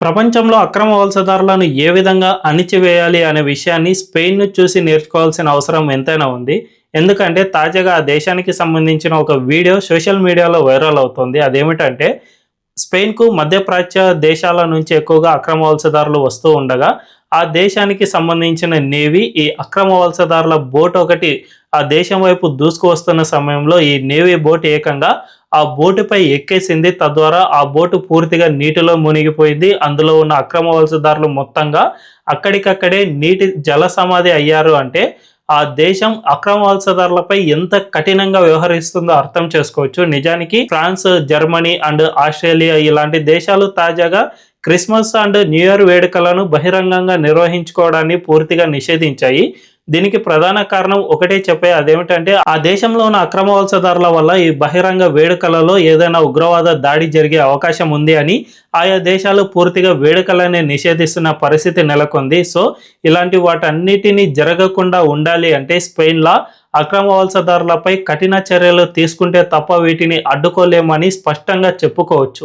ప్రపంచంలో అక్రమ వలసదారులను ఏ విధంగా అణిచివేయాలి అనే విషయాన్ని స్పెయిన్‌ను చూసి నేర్చుకోవాల్సిన అవసరం ఎంతైనా ఉంది. ఎందుకంటే తాజాగా ఆ దేశానికి సంబంధించిన ఒక వీడియో సోషల్ మీడియాలో వైరల్ అవుతోంది. అదేమిటంటే స్పెయిన్‌కు మధ్యప్రాచ్య దేశాల నుంచి ఎక్కువగా అక్రమ వలసదారులు వస్తూ ఉండగా, ఆ దేశానికి సంబంధించిన నేవీ ఈ అక్రమ వలసదారుల బోట్ ఒకటి ఆ దేశం వైపు దూసుకువస్తున్న సమయంలో ఈ నేవీ బోట్ ఏకంగా ఆ బోటుపై ఎక్కేసింది. తద్వారా ఆ బోటు పూర్తిగా నీటిలో మునిగిపోయింది. అందులో ఉన్న అక్రమ వలసదారులు మొత్తంగా అక్కడికక్కడే నీటి జల సమాధి అయ్యారు. అంటే ఆ దేశం అక్రమ వలసదారులపై ఎంత కఠినంగా వ్యవహరిస్తుందో అర్థం చేసుకోవచ్చు. నిజానికి ఫ్రాన్స్, జర్మనీ అండ్ ఆస్ట్రేలియా ఇలాంటి దేశాలు తాజాగా క్రిస్మస్ అండ్ న్యూ ఇయర్ వేడుకలను బహిరంగంగా నిర్వహించుకోవడాన్ని పూర్తిగా నిషేధించాయి. దీనికి ప్రధాన కారణం ఒకటే చెప్పే అదేమిటంటే ఆ దేశంలో ఉన్న అక్రమ వలసదారుల వల్ల ఈ బహిరంగ వేడుకలలో ఏదైనా ఉగ్రవాద దాడి జరిగే అవకాశం ఉంది అని ఆయా దేశాలు పూర్తిగా వేడుకలనే నిషేధిస్తున్న పరిస్థితి నెలకొంది. సో ఇలాంటి వాటన్నిటిని జరగకుండా ఉండాలి అంటే స్పెయిన్‌లా అక్రమ వలసదారులపై కఠిన చర్యలు తీసుకుంటే తప్ప వీటిని అడ్డుకోలేమని స్పష్టంగా చెప్పుకోవచ్చు.